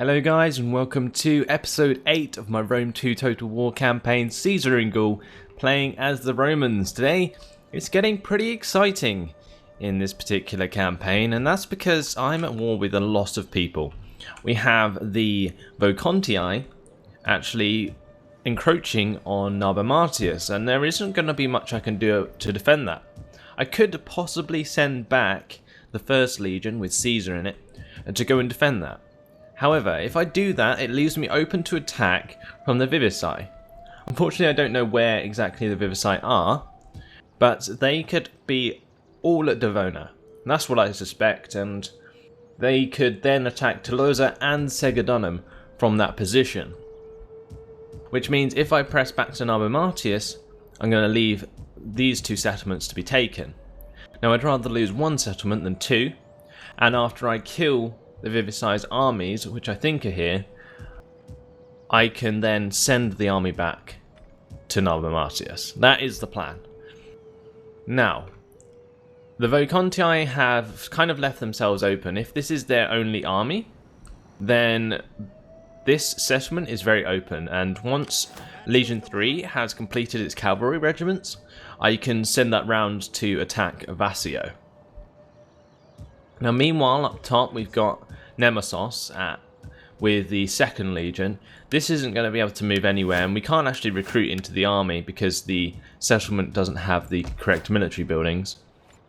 Hello guys and welcome to episode 8 of my Rome 2 Total War campaign, Caesar and Gaul, playing as the Romans. Today it's getting pretty exciting in this particular campaign, and that's because I'm at war with a lot of people. We have the Vocontii actually encroaching on Narbonatius, and there isn't going to be much I can do to defend that. I could possibly send back the First Legion with Caesar in it to go and defend that. However, if I do that, it leaves me open to attack from the Vivici. Unfortunately, I don't know where exactly the Vivici are, but they could be all at Devona. That's what I suspect, and they could then attack Tolosa and Segodunum from that position. Which means if I press back to Narbonatius, I'm going to leave these two settlements to be taken. Now, I'd rather lose one settlement than two, and after I kill the Vivici's armies, which I think are here, I can then send the army back to Narbonatius. That is the plan. Now, the Vocontii have kind of left themselves open. If this is their only army, then this settlement is very open, and once Legion 3 has completed its cavalry regiments, I can send that round to attack Vassio. Now, meanwhile, up top we've got Nemesis with the 2nd Legion. This isn't going to be able to move anywhere, and we can't actually recruit into the army because the settlement doesn't have the correct military buildings.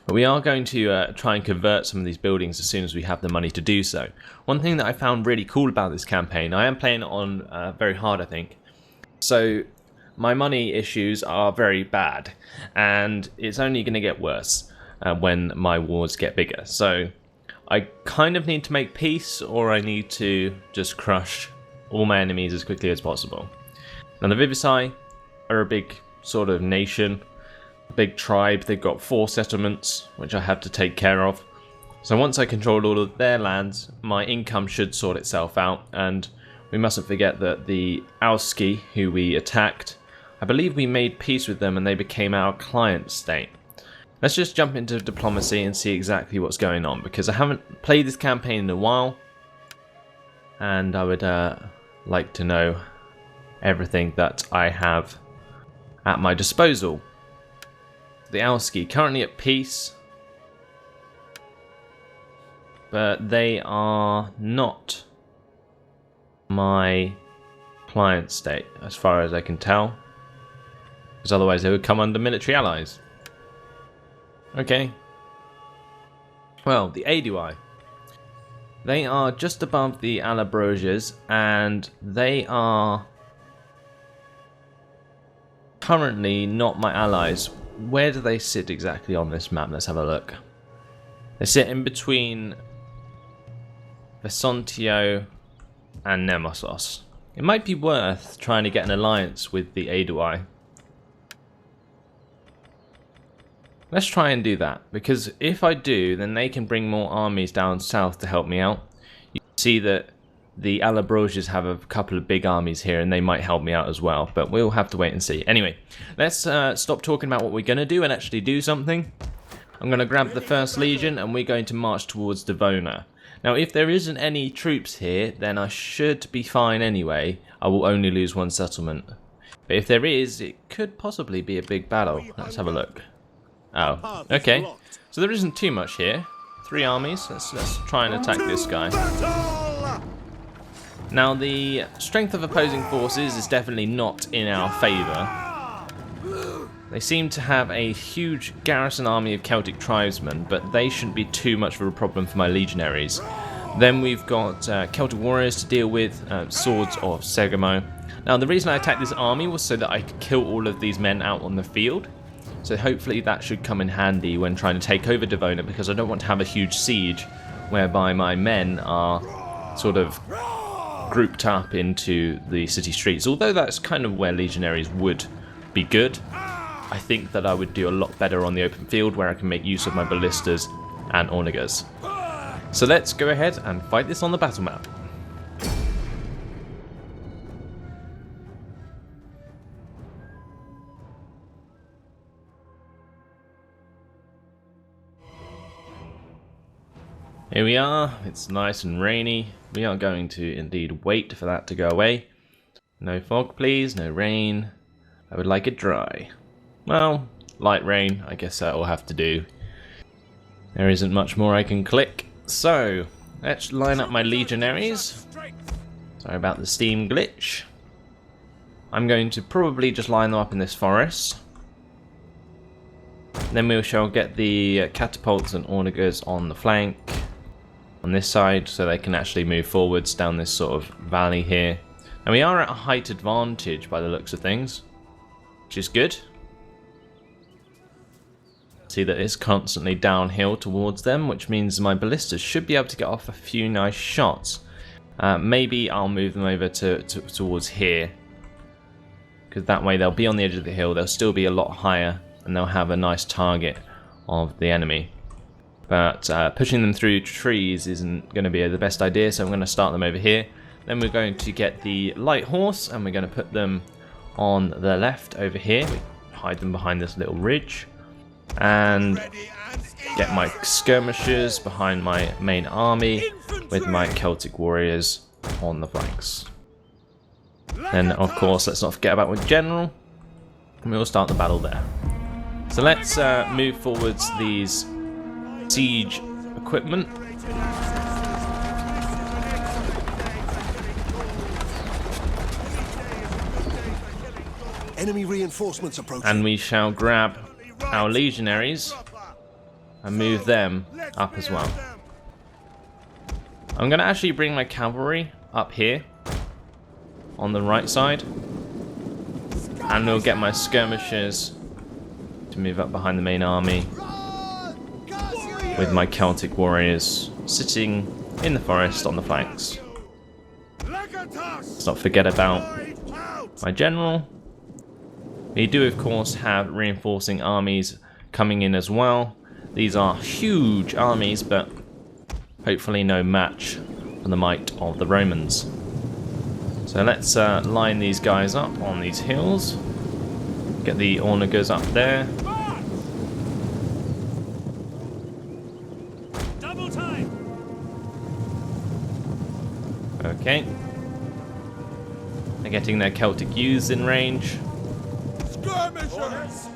But we are going to try and convert some of these buildings as soon as we have the money to do so. One thing that I found really cool about this campaign, I am playing it on very hard, I think. So my money issues are very bad, and it's only going to get worse when my wars get bigger. So I kind of need to make peace, or I need to just crush all my enemies as quickly as possible. Now, the Vivici are a big sort of nation, a big tribe. They've got 4 settlements, which I have to take care of. So once I control all of their lands, my income should sort itself out. And we mustn't forget that the Auski, who we attacked, I believe we made peace with them and they became our client state. Let's just jump into diplomacy and see exactly what's going on, because I haven't played this campaign in a while, and I would like to know everything that I have at my disposal. The Auski currently at peace, but they are not my client state as far as I can tell, because otherwise they would come under military allies. Okay. Well, the Aedui. They are just above the Allobroges, and they are currently not my allies. Where do they sit exactly on this map? Let's have a look. They sit in between Vesontio and Nemesis. It might be worth trying to get an alliance with the Aedui. Let's try and do that, because if I do, then they can bring more armies down south to help me out. You can see that the Allobroges have a couple of big armies here, and they might help me out as well, but we'll have to wait and see. Anyway, let's stop talking about what we're going to do and actually do something. I'm going to grab the 1st Legion, and we're going to march towards Devona. Now, if there isn't any troops here, then I should be fine anyway. I will only lose one settlement. But if there is, it could possibly be a big battle. Let's have a look. Oh, okay. So there isn't too much here. 3 armies. Let's try and attack this guy. Now, the strength of opposing forces is definitely not in our favour. They seem to have a huge garrison army of Celtic tribesmen, but they shouldn't be too much of a problem for my legionaries. Then we've got Celtic warriors to deal with, swords of Segamo. Now, the reason I attacked this army was so that I could kill all of these men out on the field. So hopefully that should come in handy when trying to take over Devona, because I don't want to have a huge siege whereby my men are sort of grouped up into the city streets. Although that's kind of where legionaries would be good, I think that I would do a lot better on the open field where I can make use of my ballistas and Ornigas. So let's go ahead and fight this on the battle map. Here we are, it's nice and rainy. We are going to indeed wait for that to go away. No fog please, no rain. I would like it dry. Well, light rain, I guess that will have to do. There isn't much more I can click. So, let's line up my legionaries. Sorry about the Steam glitch. I'm going to probably just line them up in this forest. Then we shall get the catapults and augurs on the flank. On this side, so they can actually move forwards down this sort of valley here. And we are at a height advantage by the looks of things, which is good. See that it's constantly downhill towards them, which means my ballistas should be able to get off a few nice shots. Maybe I'll move them over towards here, because that way they'll be on the edge of the hill, they'll still be a lot higher, and they'll have a nice target of the enemy. But pushing them through trees isn't going to be the best idea, so I'm going to start them over here. Then we're going to get the light horse, and we're going to put them on the left over here. We hide them behind this little ridge. And get my skirmishers behind my main army with my Celtic warriors on the flanks. Then, of course, let's not forget about my general. And we'll start the battle there. So let's move forwards these siege equipment. Enemy reinforcements approaching. And we shall grab our legionaries and move them up as well. I'm going to actually bring my cavalry up here on the right side, and we'll get my skirmishers to move up behind the main army with my Celtic warriors sitting in the forest on the flanks. Let's not forget about my general. We do of course have reinforcing armies coming in as well. These are huge armies, but hopefully no match for the might of the Romans. So let's line these guys up on these hills. Get the augurs up there. Double time. Okay. They're getting their Celtic youths in range. Skirmishers!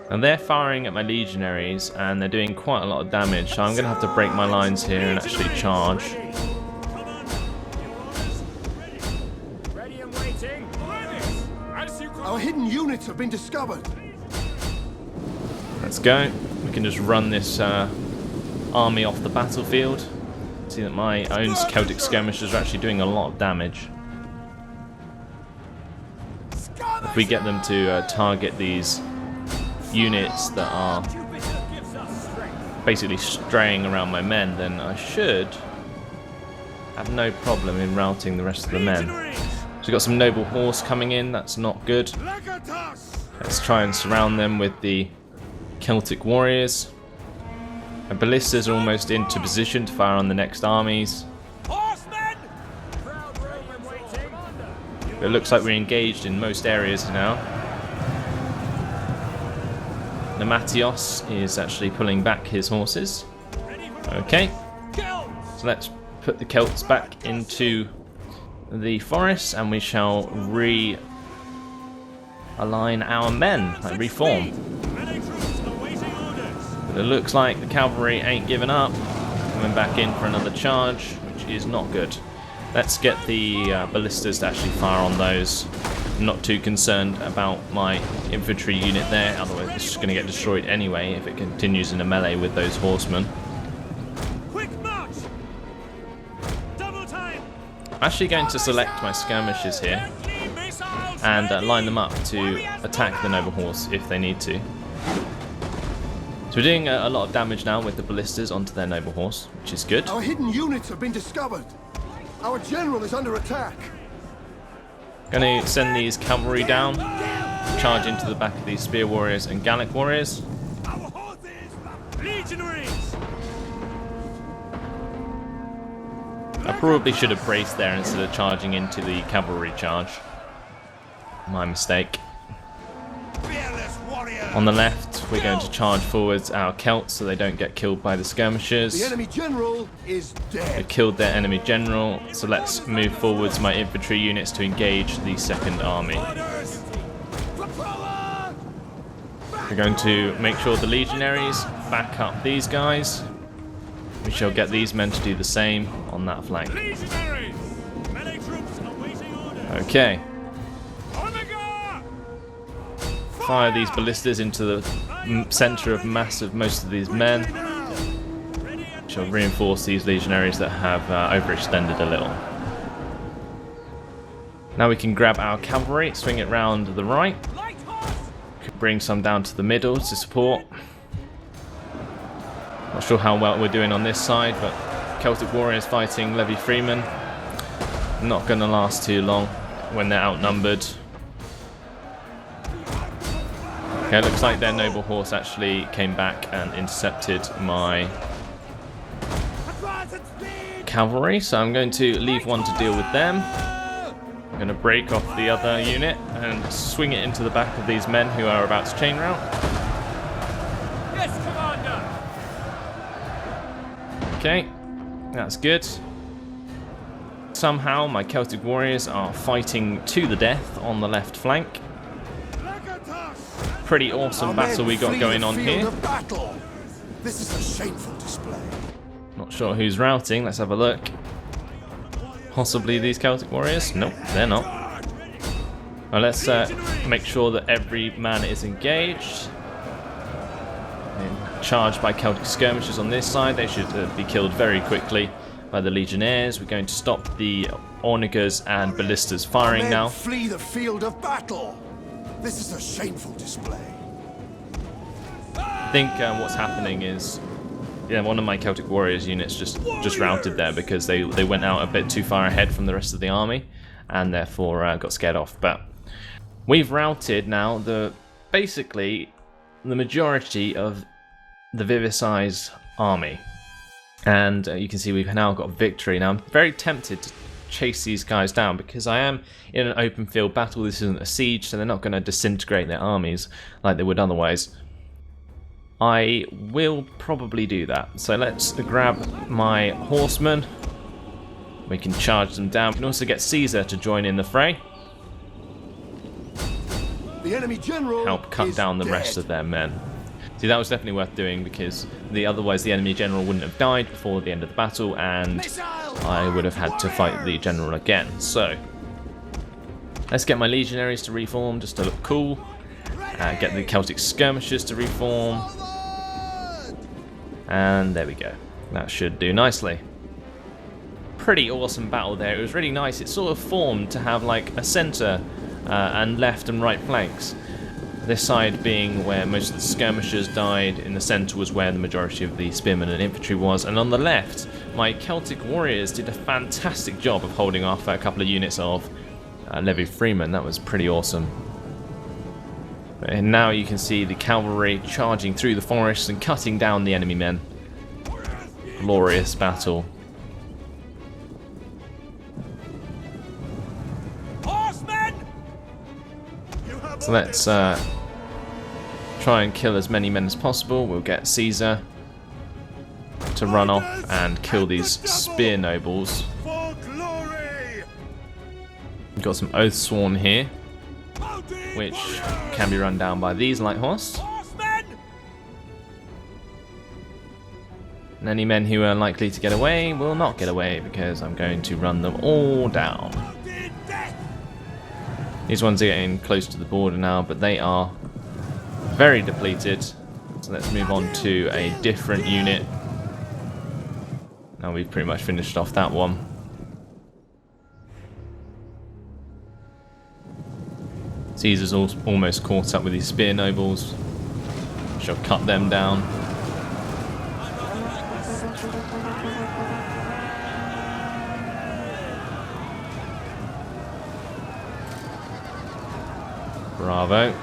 And they're firing at my legionaries, and they're doing quite a lot of damage, so I'm going to have to break my lines here and actually charge. Ready and waiting. Our hidden units have been discovered. Let's go. We can just run this army off the battlefield. See that my own Celtic skirmishers are actually doing a lot of damage. If we get them to target these units that are basically straying around my men, then I should have no problem in routing the rest of the men. So we've got some noble horse coming in, that's not good. Let's try and surround them with the Celtic warriors. My ballistas are almost into position to fire on the next armies. But it looks like we're engaged in most areas now. Nematios is actually pulling back his horses. Okay, so let's put the Celts back into the forest, and we shall realign our men, like reform. But it looks like the cavalry ain't giving up, coming back in for another charge, which is not good. Let's get the ballistas to actually fire on those. I'm not too concerned about my infantry unit there, otherwise it's just going to get destroyed anyway if it continues in a melee with those horsemen. Quick march. Double time. I'm actually going to select my skirmishers here and line them up to attack the noble horse if they need to. So we're doing a lot of damage now with the ballistas onto their noble horse, which is good. Our hidden units have been discovered. Our general is under attack. Going to send these cavalry down, charge into the back of these spear warriors and Gallic warriors. Our horses. Legionaries. I probably should have braced there instead of charging into the cavalry charge. My mistake. On the left, we're going to charge forwards our Celts so they don't get killed by the skirmishers. The enemy general is We dead. killed their enemy general, so let's move forwards my infantry units to engage the second army. Orders! Propeller! We're going to make sure the legionaries back up these guys. We shall get these men to do the same on that flank. Legionaries! Melee troops awaiting orders! Okay, Omega! fire these ballistas into the center of mass of most of these men. Ready and Shall reinforce these legionaries that have overextended a little. Now we can grab our cavalry, swing it round the right, light horse! bring some down to the middle to support. Not sure how well we're doing on this side, but Celtic warriors fighting Levy Freemen. Not going to last too long when they're outnumbered. Okay, looks like their noble horse actually came back and intercepted my Advance at speed! cavalry, so I'm going to leave one to deal with them. I'm going to break off the other unit and swing it into the back of these men who are about to chain route. Yes, Commander! Okay, that's good. Somehow my Celtic warriors are fighting to the death on the left flank. Pretty awesome Our battle men we got flee going the on field here. of battle. This is a shameful display. Not sure who's routing, let's have a look. Possibly these Celtic warriors? Nope, they're not. Well, let's make sure that every man is engaged. And charged by Celtic skirmishers on this side, they should be killed very quickly by the legionnaires. We're going to stop the Ornigas and ballistas firing Men now. flee the field of battle. This is a shameful display. I think what's happening is, yeah, one of my Celtic warriors units just routed there because they went out a bit too far ahead from the rest of the army, and therefore got scared off. But we've routed now basically the majority of the Vivisai's army, and you can see we've now got victory. Now I'm very tempted to chase these guys down because I am in an open field battle. This isn't a siege, so they're not going to disintegrate their armies like they would otherwise. I will probably do that. So let's grab my horsemen. We can charge them down. We can also get Caesar to join in the fray. The enemy general Help cut is down the dead. rest of their men. See, that was definitely worth doing because otherwise the enemy general wouldn't have died before the end of the battle, and I would have had to fight the general again. So let's get my legionaries to reform just to look cool. Get the Celtic skirmishers to reform. And there we go. That should do nicely. Pretty awesome battle there. It was really nice. It sort of formed to have like a centre and left and right flanks. This side being where most of the skirmishers died, in the centre was where the majority of the spearmen and infantry was, and on the left, my Celtic warriors did a fantastic job of holding off a couple of units of Levy Freemen. That was pretty awesome. And now you can see the cavalry charging through the forest and cutting down the enemy men. Glorious battle. Horsemen! So let's try and kill as many men as possible. We'll get Caesar to run off and kill these spear nobles. For glory! We've got some oaths sworn here, which can be run down by these light horse. Horsemen! And any men who are likely to get away will not get away because I'm going to run them all down. In death! These ones are getting close to the border now, but they are very depleted. So let's move on to a different unit. Now we've pretty much finished off that one. Caesar's almost caught up with these spear nobles. Shall cut them down. Bravo.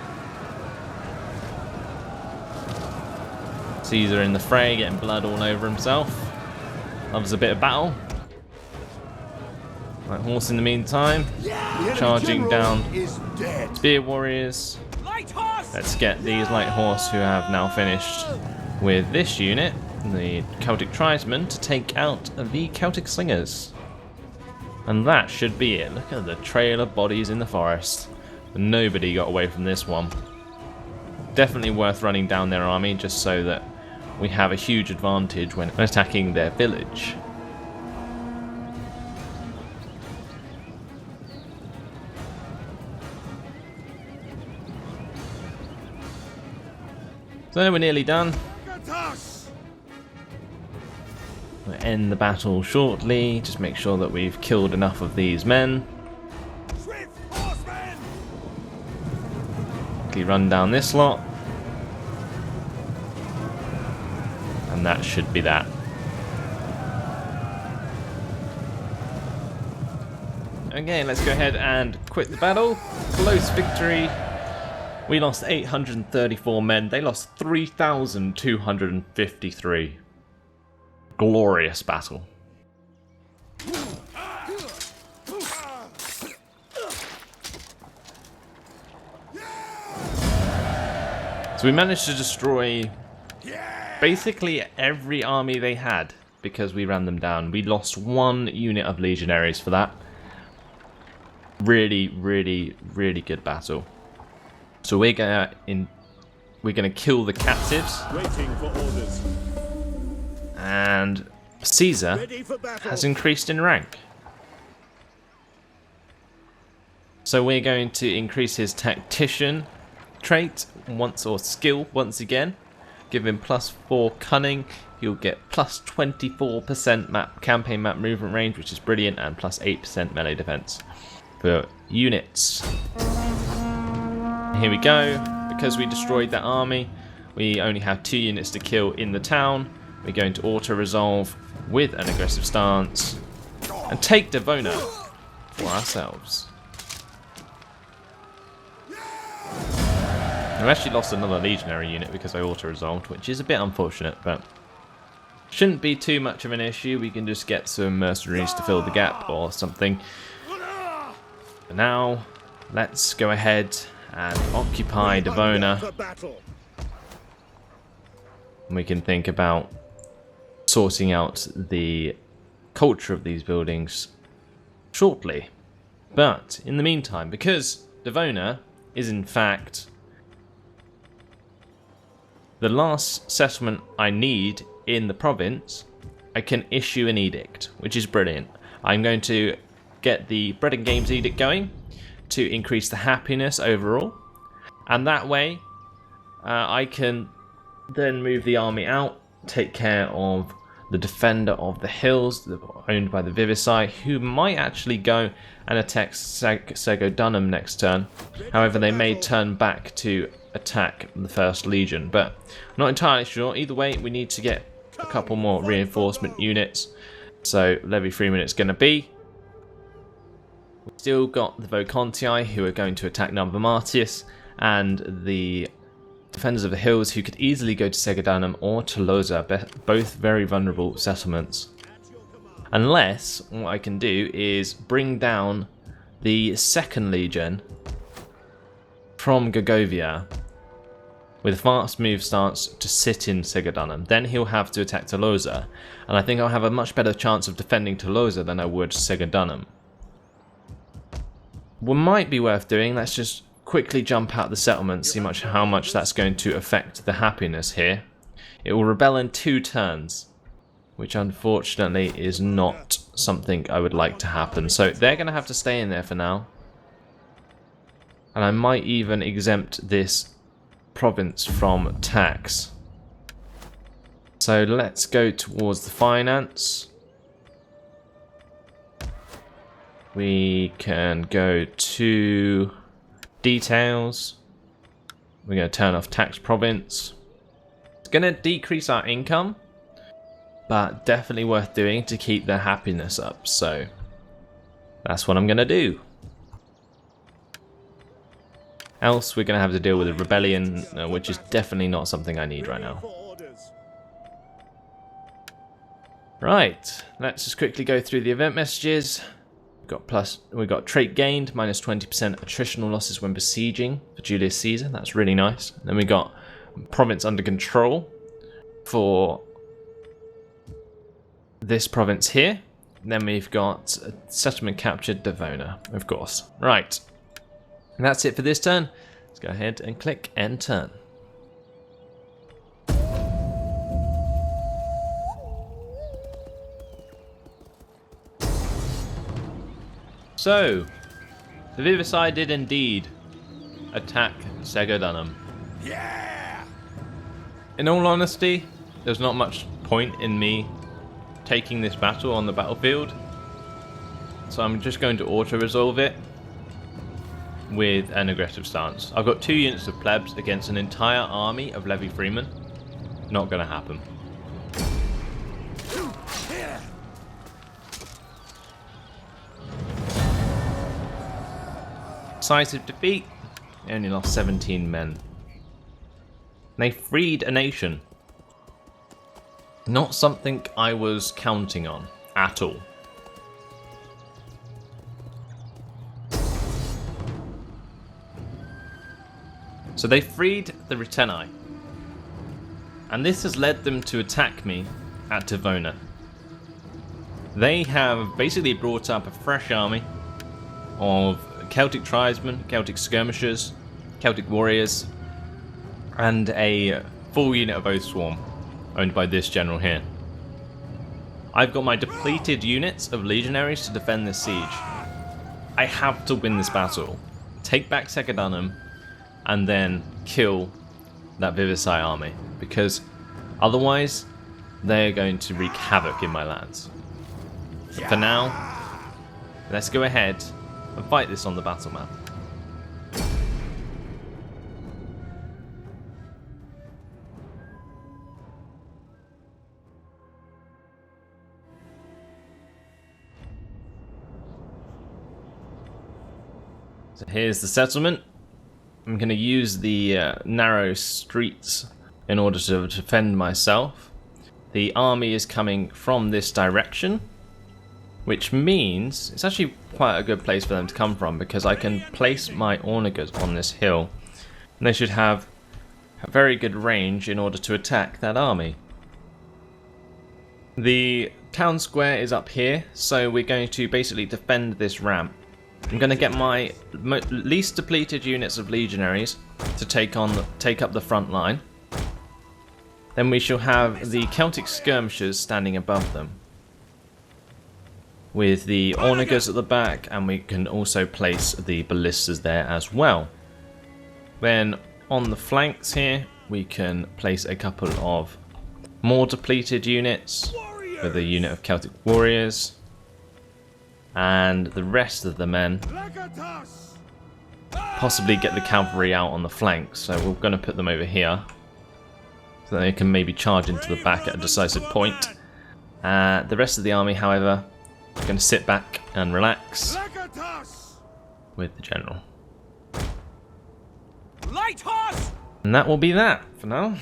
Caesar in the fray, getting blood all over himself. Loves a bit of battle. Right, horse in the meantime. The enemy Charging general down. is dead. Spear warriors. Light horse! Let's get these light horse who have now finished with this unit, the Celtic tribesmen, to take out the Celtic slingers. And that should be it. Look at the trail of bodies in the forest. Nobody got away from this one. Definitely worth running down their army just so that we have a huge advantage when attacking their village. So we're nearly done. We'll end the battle shortly. Just make sure that we've killed enough of these men. Swift horsemen! Quickly run down this lot. And that should be that. Okay, let's go ahead and quit the battle. Close victory. We lost 834 men. They lost 3,253. Glorious battle. So we managed to destroy basically every army they had because we ran them down. We lost 1 unit of legionaries for that. Really, really, really good battle. So we're gonna kill the captives. Waiting for orders. And Caesar Ready for battle. has increased in rank. So we're going to increase his tactician trait or skill once again. Give him +4 cunning. He'll get +24% campaign map movement range, which is brilliant, and +8% melee defense for units. Here we go. Because we destroyed that army, we only have 2 units to kill in the town. We're going to auto-resolve with an aggressive stance and take Devona for ourselves. I've actually lost another legionary unit because I auto-resolved, which is a bit unfortunate, but shouldn't be too much of an issue. We can just get some mercenaries to fill the gap or something. For now, let's go ahead and occupy Devona. And we can think about sorting out the culture of these buildings shortly. But in the meantime, because Devona is in fact the last settlement I need in the province, I can issue an edict, which is brilliant. I'm going to get the Bread and Games edict going to increase the happiness overall, and that way I can then move the army out, take care of the Defender of the Hills, owned by the Vivisci, who might actually go and attack Segodunum next turn. However, they may turn back to attack the First Legion, but I'm not entirely sure. Either way, we need to get a couple more reinforcement units, so levy freeman it's going to be. We've still got the Vocontii, who are going to attack Nova Martius, and the Defenders of the Hills, who could easily go to Segodunum or Tolosa, both very vulnerable settlements. Unless, what I can do is bring down the Second Legion from Gergovia with a fast move stance to sit in Segodunum. Then he'll have to attack Tolosa, and I think I'll have a much better chance of defending Tolosa than I would Segodunum. What might be worth doing, let's just quickly jump out the settlement, see how much that's going to affect the happiness here. It will rebel in 2 turns, which unfortunately is not something I would like to happen. So they're going to have to stay in there for now. And I might even exempt this province from tax. So let's go towards the finance. We can go to details. We're going to turn off tax province. It's going to decrease our income, but definitely worth doing to keep their happiness up. So that's what I'm going to do. Else we're going to have to deal with a rebellion, which is definitely not something I need right now. Right, let's just quickly go through the event messages. We got trait gained, minus 20% attritional losses when besieging for Julius Caesar. That's really nice. Then we got province under control for this province here. Then we've got settlement captured Devona, of course. Right. And that's it for this turn. Let's go ahead and click end turn. So, the Vivify did indeed attack Segodunum. Yeah! In all honesty, there's not much point in me taking this battle on the battlefield, so I'm just going to auto-resolve it with an aggressive stance. I've got 2 units of plebs against an entire army of levy freemen. Not going to happen. Decisive defeat. They only lost 17 men. They freed a nation. Not something I was counting on at all. So they freed the Ruteni, and this has led them to attack me at Devona. They have basically brought up a fresh army of Celtic tribesmen, Celtic skirmishers, Celtic warriors, and a full unit of Oath Swarm, owned by this general here. I've got my depleted units of legionaries to defend this siege. I have to win this battle, take back Segodunum, and then kill that Vivify army, because otherwise they're going to wreak havoc in my lands. So for now, let's go ahead and fight this on the battle map. So here's the settlement. I'm going to use the narrow streets in order to defend myself. The army is coming from this direction, which means it's actually quite a good place for them to come from, because I can place my Ornigas on this hill, and they should have a very good range in order to attack that army. The town square is up here, so we're going to basically defend this ramp. I'm going to get my least depleted units of legionaries to take up the front line. Then we shall have the Celtic skirmishers standing above them, with the Ornigas at the back, and we can also place the ballistas there as well. Then on the flanks here, we can place a couple of more depleted units with a unit of Celtic warriors, and the rest of the men possibly get the cavalry out on the flanks. So we're going to put them over here so that they can maybe charge into the back at a decisive point. The rest of the army, however, is going to sit back and relax with the general. And that will be that for now.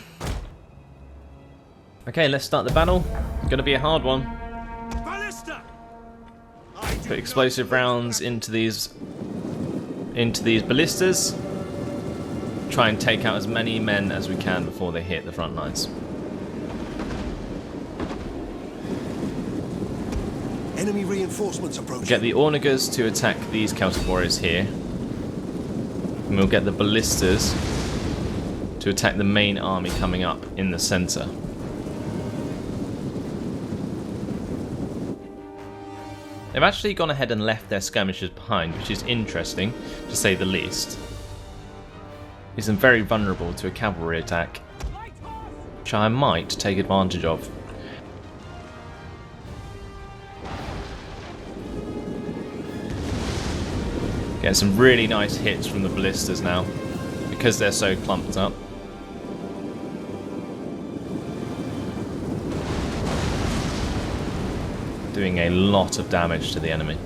Okay, let's start the battle. It's going to be a hard one. Put explosive rounds into these ballistas. Try and take out as many men as we can before they hit the front lines. Enemy reinforcements approaching. We'll get the Ornigas to attack these Celtic warriors here. And we'll get the ballistas to attack the main army coming up in the centre. They've actually gone ahead and left their skirmishers behind, which is interesting, to say the least. Makes them very vulnerable to a cavalry attack, which I might take advantage of. Getting some really nice hits from the ballistas now, because they're so clumped up. Doing a lot of damage to the enemy.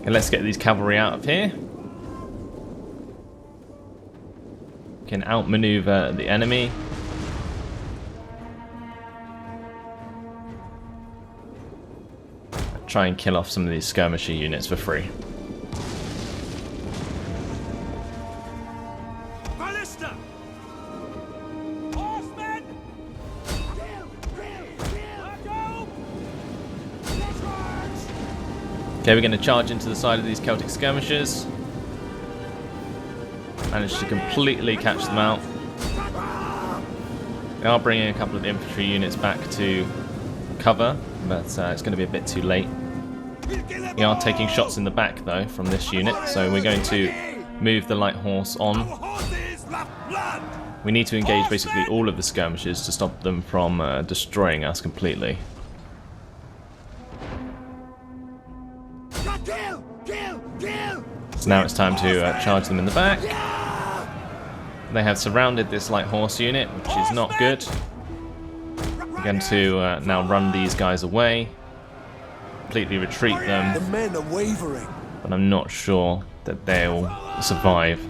And let's get these cavalry out of here. can outmaneuver the enemy. Try and kill off some of these skirmisher units for free. Ballista! Horsemen! Okay, we're going to charge into the side of these Celtic skirmishers. Managed to completely catch them out. We are bringing a couple of infantry units back to cover, but it's going to be a bit too late. We are taking shots in the back though from this unit, so we're going to move the light horse on. We need to engage basically all of the skirmishers to stop them from destroying us completely. So now it's time to charge them in the back. They have surrounded this light horse unit, which is not good. We're going to now run these guys away, completely retreat them, The men are wavering. but I'm not sure that they'll survive.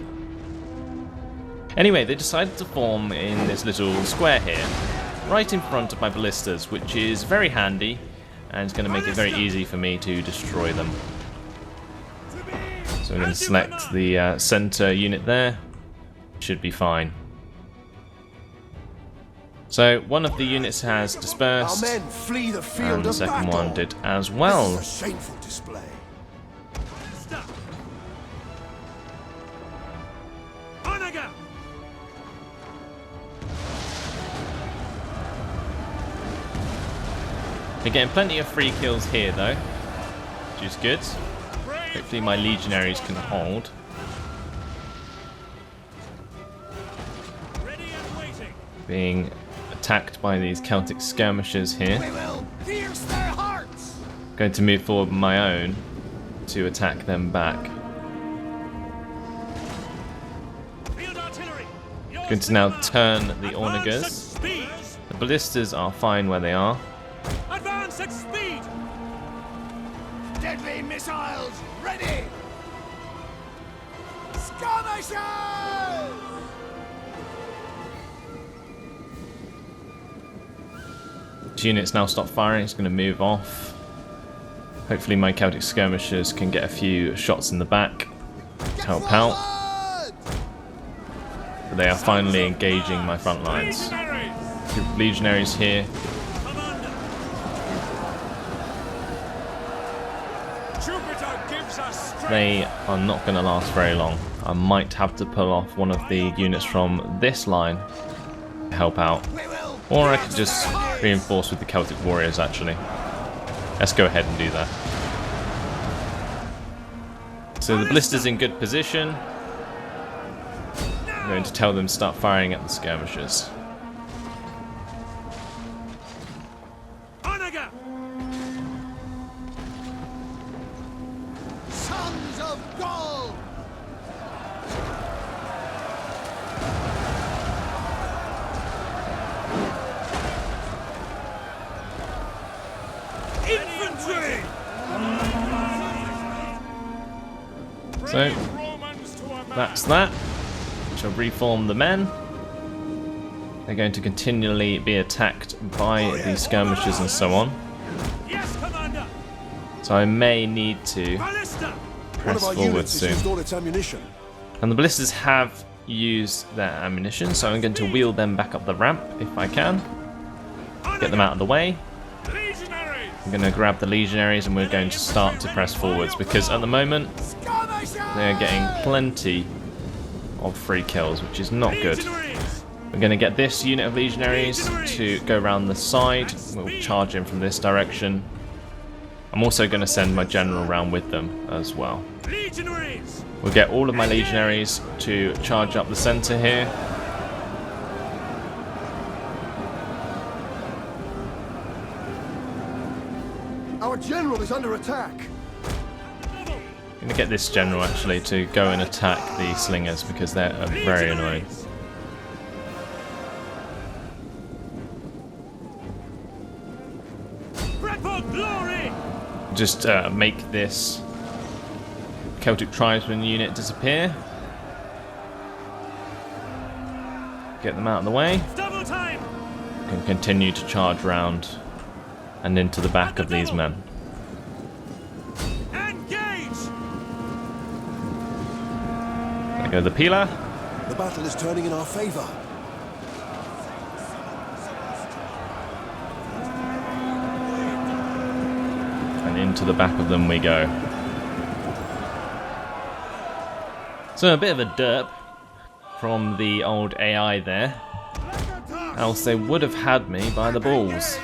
Anyway, they decided to form in this little square here, right in front of my ballistas, which is very handy, and it's going to make it very easy for me to destroy them. So we're going to select the center unit there. Should be fine. So one of the units has Our dispersed, men flee the field and the of second battle. one did as This well. is a shameful display. Stop! Onaga! We're getting plenty of free kills here though, which is good. Hopefully my legionaries can hold. Ready and waiting. Being attacked by these Celtic skirmishers here. We will pierce their hearts. Going to move forward with my own to attack them back. Field artillery. Going to now turn the Onagers. Speed. The ballistas are fine where they are. Advance at speed. Deadly missiles ready. Skirmishers! This unit's now stopped firing, it's going to move off. Hopefully my Celtic skirmishers can get a few shots in the back to help out. But they are finally engaging my front lines. Legionaries. Legionaries here. Commander. Jupiter gives us strength. They are not going to last very long. I might have to pull off one of the units from this line to help out. Or I could just reinforce with the Celtic warriors actually. Let's go ahead and do that. So the ballista's in good position. I'm going to tell them to start firing at the skirmishers. Onaga. Sons of Gaul! Infantry. So Romans to a man. that's that. Shall reform the men. They're going to continually be attacked by these skirmishers and so on. Yes, Commander. So I may need to Ballista. One press of our forward units has soon. used all its ammunition. And the ballistas have used their ammunition, so I'm going to wheel them back up the ramp if I can. Get them out of the way. Legionaries. I'm going to grab the legionaries and we're going to start to press forwards because at the moment they're getting plenty of free kills, which is not good. Legionaries. We're going to get this unit of legionaries to go around the side. We'll charge in from this direction. I'm also going to send my general round with them as well. Legionaries. We'll get all of my legionaries to charge up the centre here. Our general is under attack. I'm going to get this general actually to go and attack the slingers because they're very annoying. Prep for glory. Just make this Celtic tribesman unit disappear. get them out of the way. Double time. Can continue to charge round and into the back of these men. Engage. There go the Pila. The battle is turning in our favor. And into the back of them we go. So a bit of a derp from the old AI there. Else they would have had me by the balls.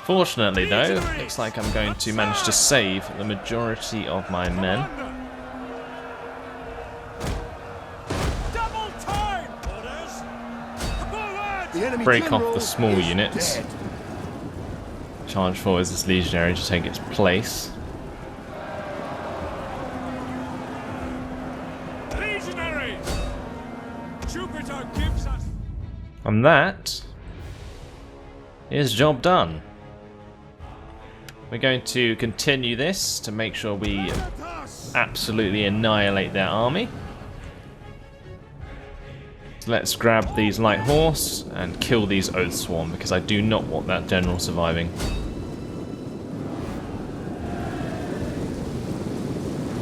Fortunately though, looks like I'm going to manage to save the majority of my men. Double time. Orders. Forward. The enemy Break general off the small is units. dead. Charge forward this legionary to take its place. Legionary. Jupiter gives us. And that is job done. We're going to continue this to make sure we absolutely annihilate their army. So let's grab these light horse and kill these oath swarm because I do not want that general surviving.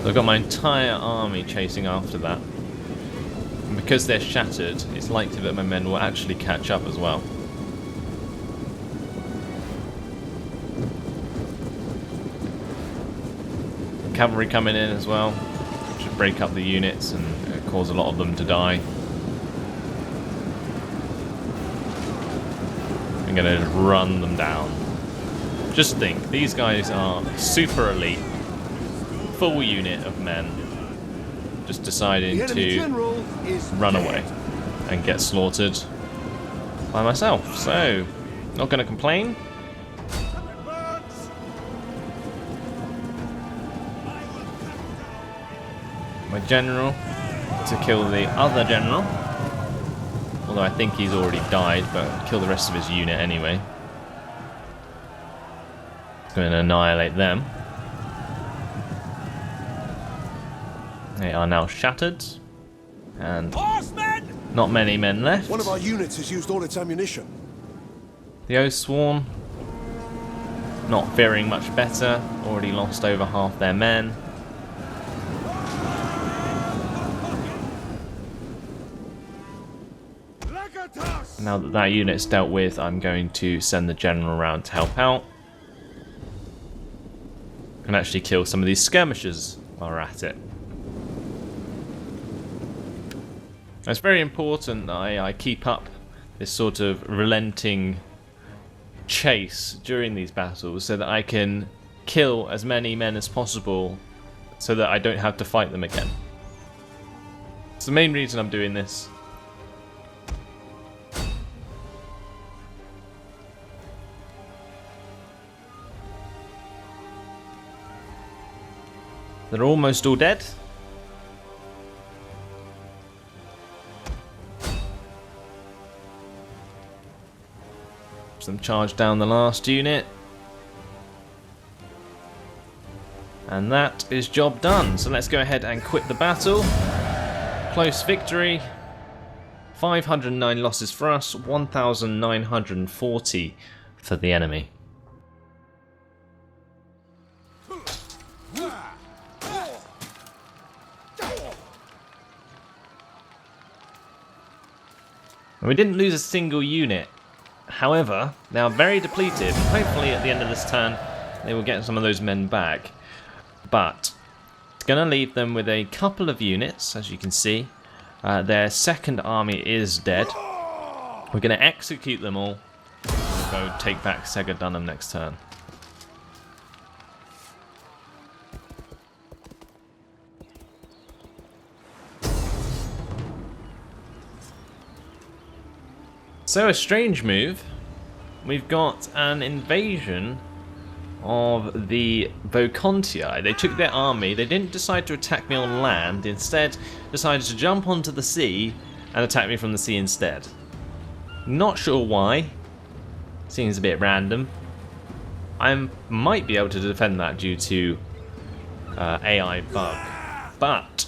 So I've got my entire army chasing after that. And because they're shattered, it's likely that my men will actually catch up as well. Cavalry coming in as well, which should break up the units and cause a lot of them to die. I'm going to just run them down. Just think, these guys are super elite, full unit of men, just deciding The enemy to general is run dead. away and get slaughtered by myself. So, not going to complain. My general to kill the other general. Although I think he's already died, but kill the rest of his unit anyway. Going to annihilate them. They are now shattered. And Horsemen. not many men left. One of our units has used all its ammunition. The Oath Swarm, not faring much better. Already lost over half their men. Now that that unit's dealt with, I'm going to send the general around to help out. And actually kill some of these skirmishers while we're at it. It's very important that I keep up this sort of relenting chase during these battles so that I can kill as many men as possible so that I don't have to fight them again. It's the main reason I'm doing this. They're almost all dead. Some charge down the last unit. And that is job done. So let's go ahead and quit the battle. Close victory. 509 losses for us, 1,940 for the enemy. And we didn't lose a single unit. However, they are very depleted. Hopefully at the end of this turn they will get some of those men back. But it's going to leave them with a couple of units, as you can see. Their second army is dead. We're going to execute them all. We'll go take back Segodunum next turn. So a strange move. We've got an invasion of the Vocontii. They took their army, they didn't decide to attack me on land, instead decided to jump onto the sea and attack me from the sea instead. Not sure why. Seems a bit random. I might be able to defend that due to AI bug. But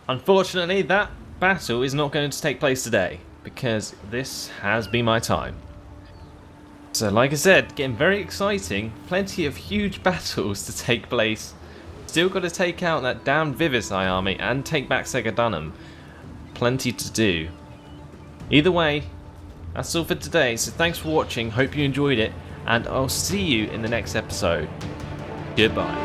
unfortunately that battle is not going to take place today, because this has been my time. So like I said, getting very exciting, plenty of huge battles to take place. Still got to take out that damned Vivisci army and take back Segodunum. Plenty to do. Either way, that's all for today, so thanks for watching, hope you enjoyed it, and I'll see you in the next episode. Goodbye.